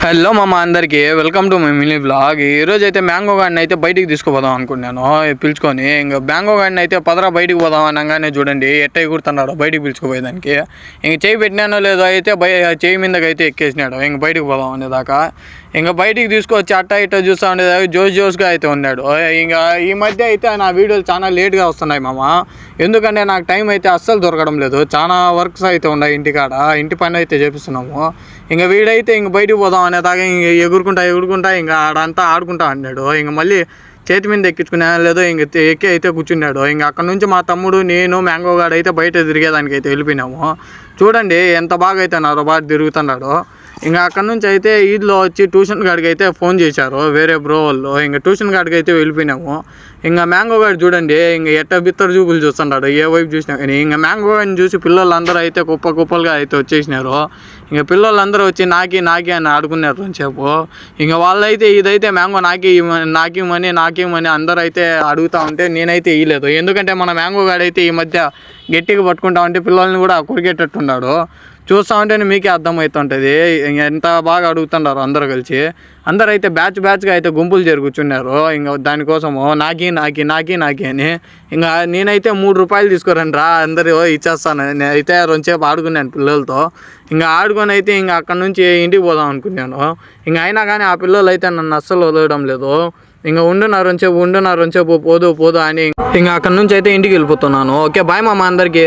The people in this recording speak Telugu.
హలో మామ అందరికీ welcome to my mini blog. ఈరోజు అయితే మ్యాంగో గార్డెన్ అయితే బయటికి తీసుకుపోదాం అనుకున్నాను పిలుచుకొని. ఇంకా మ్యాంగో గార్డెన్ అయితే పదరా బయటికి పోదాం అనగానే చూడండి ఎట్ట ఎగురుతున్నాడు బయటికి పిలుచుకుపోయేదానికి. ఇంక చేయి పెట్టినానో లేదో అయితే చేయి మీదకి అయితే ఎక్కేసినాడు ఇంక బయటికి పోదాం అనేదాకా. ఇంకా బయటికి తీసుకొచ్చి అట్ట ఇట్ట చూస్తూ ఉండేదాకా జోష్గా అయితే ఉన్నాడు. ఇంకా ఈ మధ్య అయితే నా వీడియోలు చాలా లేట్గా వస్తున్నాయి మామ. ఎందుకంటే నాకు టైం అయితే అస్సలు దొరకడం లేదు. చాలా వర్క్స్ అయితే ఉన్నాయి ఇంటికాడ, ఇంటి పని అయితే చేపిస్తున్నాము. ఇంకా వీడైతే ఇంక బయటికి పోదాం అనేదాకా ఇంక ఎగురుకుంటా ఇంకా ఆడంతా ఆడుకుంటా అన్నాడు. ఇంక మళ్ళీ చేతి మీద ఎక్కించుకునే లేదో ఇంక ఎక్కి అయితే కూర్చున్నాడు. ఇంక అక్కడ నుంచి మా తమ్ముడు నేను మ్యాంగో గార్డ్ అయితే బయట తిరిగేదానికి అయితే వెళ్ళిపోయినాము. చూడండి ఎంత బాగా అయితే నాతో బాగా తిరుగుతున్నాడు. ఇంకా అక్కడ నుంచి అయితే ఈద్లో వచ్చి ట్యూషన్ కాడికి అయితే ఫోన్ చేశారు వేరే బ్రో వాళ్ళు. ఇంకా ట్యూషన్ కాడికి అయితే వెళ్ళిపోయినాము. ఇంకా మ్యాంగో గార్డ్ చూడండి ఇంక ఎట్ట బిత్తర చూపులు చూస్తున్నాడు ఏ వైపు చూసినా కానీ. ఇంకా మ్యాంగో గార్డ్ని చూసి పిల్లలందరూ అయితే కుప్పలుగా అయితే వచ్చేసినారు. ఇంకా పిల్లలందరూ వచ్చి నాకి అని ఆడుకున్నారు కొంచెంసేపు. ఇంకా వాళ్ళైతే ఇదైతే మ్యాంగో నాకేమని అందరూ అయితే అడుగుతూ ఉంటే నేనైతే ఇయ్యలేదు. ఎందుకంటే మన మ్యాంగో గార్డ్ అయితే ఈ మధ్య గట్టిగా పట్టుకుంటా ఉంటే పిల్లల్ని కూడా కొరికేటట్టున్నాడు. చూస్తూ ఉంటేనే మీకే అర్థమవుతుంటుంది ఎంత బాగా అడుగుతున్నారు అందరూ కలిసి. అందరూ అయితే బ్యాచ్గా అయితే గుంపులు కూర్చున్నారు. ఇంకా దానికోసము నాకి అని. ఇంకా నేనైతే 3 రూపాయలు తీసుకురండి రా అందరూ ఇచ్చేస్తాను. నేనైతే 2 సేపు ఆడుకున్నాను పిల్లలతో. ఇంకా ఆడుకొని అయితే ఇంకా అక్కడ నుంచి ఇంటికి పోదాం అనుకున్నాను. ఇంకా అయినా కానీ ఆ పిల్లలు అయితే నన్ను అస్సలు వదలడం లేదు. ఇంకా ఉండున్నారు సేపు పోదు అని ఇంకా అక్కడ నుంచి అయితే ఇంటికి వెళ్ళిపోతున్నాను. ఓకే బాయ్ మామ అందరికీ.